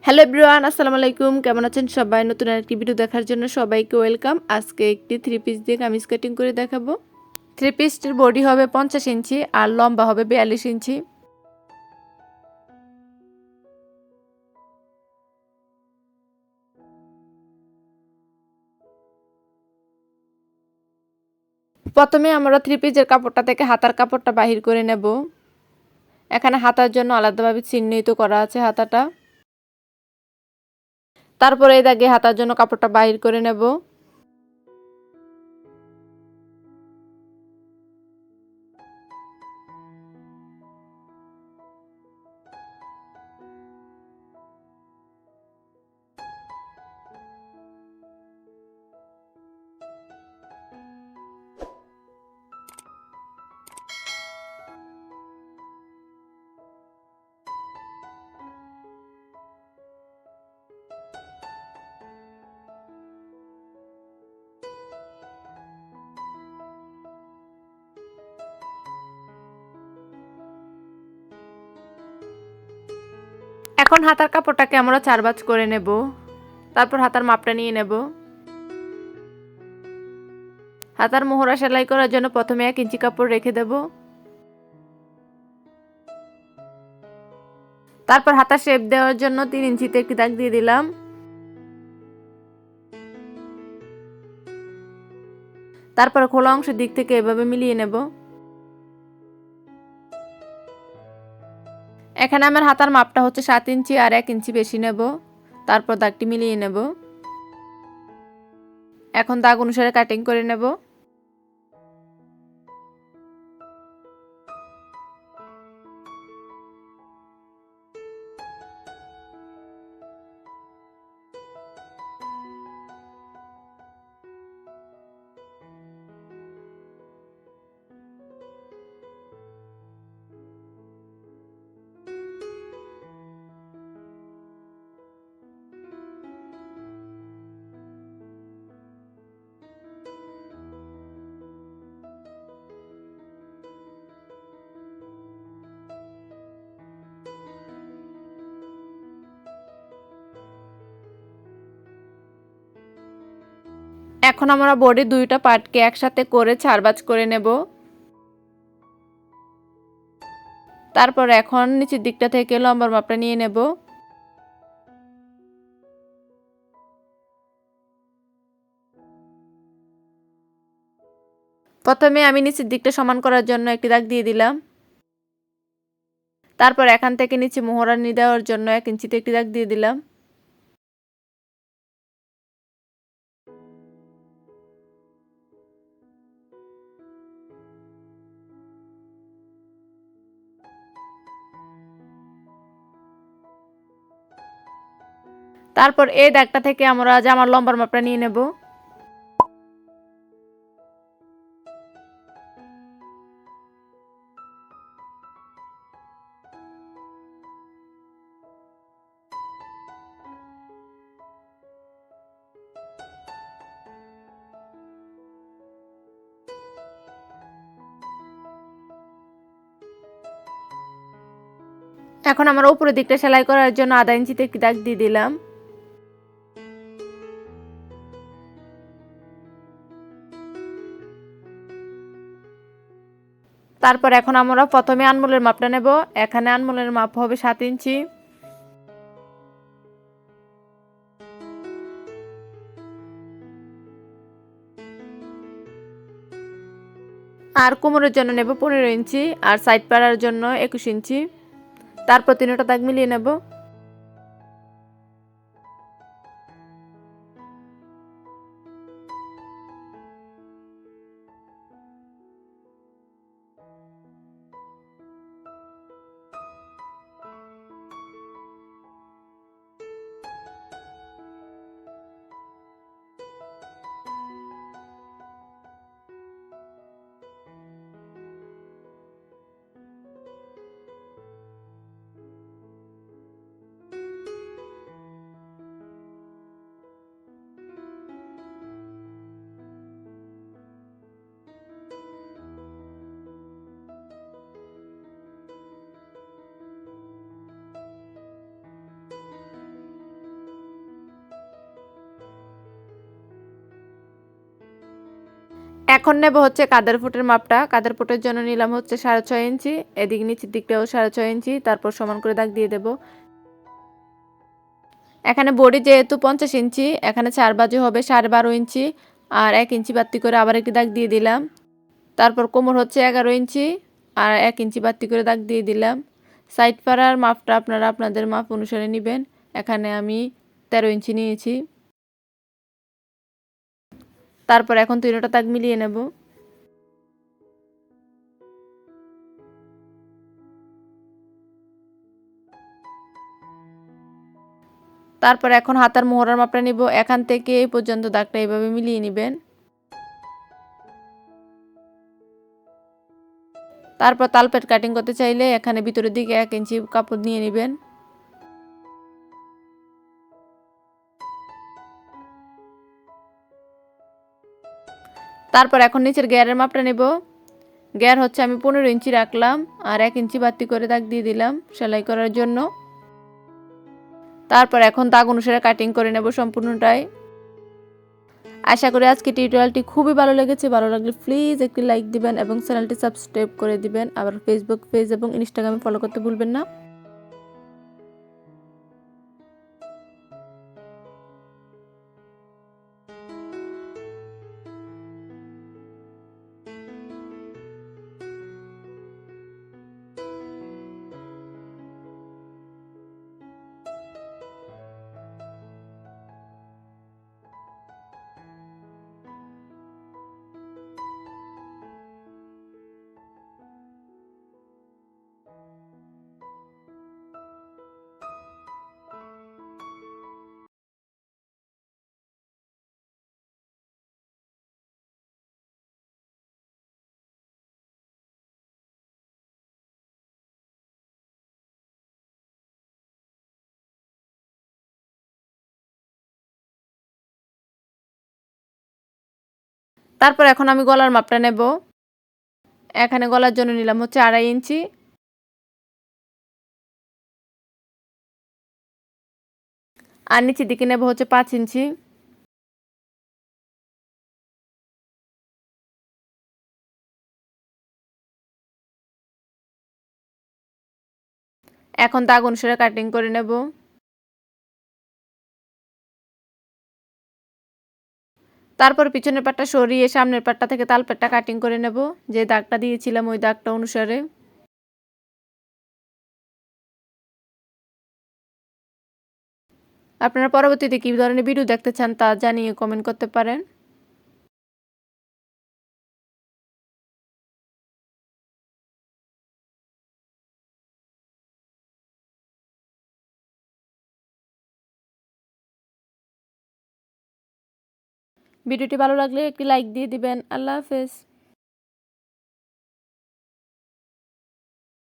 Hello everyone, আসসালামু আলাইকুম। কেমন আছেন সবাই? নতুন আরেকটি ভিডিও দেখার জন্য সবাইকে ওয়েলকাম। আজকে একটি থ্রি পিস দিয়ে কামিজ কাটিং করে দেখাবো। থ্রি পিসটির বডি হবে 50 ইঞ্চি আর লম্বা হবে 42 ইঞ্চি। প্রথমে আমরা থ্রি পিসের কাপড়টা থেকে হাতার কাপড়টা বাহির করে নেব। এখানে হাতার জন্য আলাদাভাবে চিহ্নিত করা আছে হাতাটা। তারপরে এই দাগে হাতার জন্য কাপড়টা বাহির করে নেব। এখন হাতার কাপড়টাকে আমরা 4 ভাঁজ করে নেব। তারপর হাতার মাপটা নিয়ে নেব। হাতার মোহরা সেলাই করার জন্য প্রথমে 1 ইঞ্চি কাপড় রেখে দেব। তারপর হাতা শেপ দেওয়ার জন্য 3 ইঞ্চিতে একটি দাগ দিয়ে দিলাম। তারপর খোলা অংশের দিক থেকে এভাবে মিলিয়ে নেব। এখানে আমার হাতার মাপটা হচ্ছে 7 ইঞ্চি আর 1 ইঞ্চি বেশি নেব। তারপর দাগটি মিলিয়ে নেব। এখন দাগ অনুসারে কাটিং করে নেব। এখন আমরা বডির দুইটা পার্টকে একসাথে করে 4 ভাঁজ করে নেব। তারপর এখন নিচের দিকটা থেকে লম্বার মাপটা নিয়ে নেব। প্রথমে আমি নিচের দিকটা সমান করার জন্য একটি দাগ দিয়ে দিলাম। তারপর এখান থেকে নিচে মোহরা নিয়ে দেওয়ার জন্য 1 ইঞ্চিতে একটি দাগ দিয়ে দিলাম। তারপর এই দাগটা থেকে আমরা জামার লম্বার মাপটা নিয়ে নেব। এখন আমরা উপরের দিকটা সেলাই করার জন্য আধা ইঞ্চিতে একটি দাগ দিয়ে দিলাম। তারপর এখন আমরা প্রথমে আনমোলের মাপটা নেব। এখানে আনমোলের মাপ হবে 7 ইঞ্চি। আর কোমরের জন্য নেব 15 ইঞ্চি আর সাইড পাড়ার জন্য 21 ইঞ্চি। তারপর তিনটা দাগ মিলিয়ে নেব। এখন নেব হচ্ছে কাঁধের ফুটের মাপটা। কাঁধের ফুটের জন্য নিলাম হচ্ছে 6.5 ইঞ্চি, এদিকে নিচের দিকটাও 6.5 ইঞ্চি, তারপর সমান করে দাগ দিয়ে দেব। এখানে বডি যেহেতু 50 ইঞ্চি, এখানে 4 বাজু হবে 12.5 ইঞ্চি, আর 1 ইঞ্চি বাড়তি করে আবার একটি দাগ দিয়ে দিলাম। তারপর কোমর হচ্ছে 11 ইঞ্চি, আর 1 ইঞ্চি বাড়তি করে দাগ দিয়ে দিলাম। সাইড পাড়ার মাপটা আপনারা আপনাদের মাপ অনুসারে নেবেন। এখানে আমি 13 ইঞ্চি নিয়েছি। তারপর এখন তিনটা দাগ মিলিয়ে নেব। তারপর এখন হাতার মোহরার মাপটা নিব। এখান থেকে এই পর্যন্ত দাগটা এইভাবে মিলিয়ে নেবেন। তারপর তালপেট কাটিং করতে চাইলে এখানে ভিতরের দিকে 1 ইঞ্চি কাপড় নিয়ে নেবেন। তারপর এখন নিচের গেয়ারের মাপটা নেব। গেয়ার হচ্ছে আমি 15 ইঞ্চি রাখলাম, আর 1 ইঞ্চি বাড়তি করে দাগ দিয়ে দিলাম সেলাই করার জন্য। তারপর এখন দাগ অনুসারে কাটিং করে নেব সম্পূর্ণটাই। আশা করি আজকে টিউটোরিয়ালটি খুবই ভালো লেগেছে। ভালো লাগলে প্লিজ একটি লাইক দিবেন এবং চ্যানেলটি সাবস্ক্রাইব করে দিবেন। আবার ফেসবুক পেজ এবং ইনস্টাগ্রামে ফলো করতে ভুলবেন না। তারপর এখন আমি গলার মাপটা নেব। এখানে গলার জন্য নিলাম হচ্ছে 2.5 ইঞ্চি, আর নিচের দিকে নেব হচ্ছে 5 ইঞ্চি। এখন দাগ অনুসারে কাটিং করে নেব। তারপর পিছনের পাটটা সরিয়ে সামনের পাটটা থেকে তালপেটটা কাটিং করে নেব, যে দাগটা দিয়েছিলাম ওই দাগটা অনুসারে। আপনারা পরবর্তীতে কী ধরনের ভিডিও দেখতে চান তা জানিয়ে কমেন্ট করতে পারেন। ভিডিওটি ভালো লাগলে একটি লাইক দিয়ে দিবেন। আল্লাহ হাফেজ।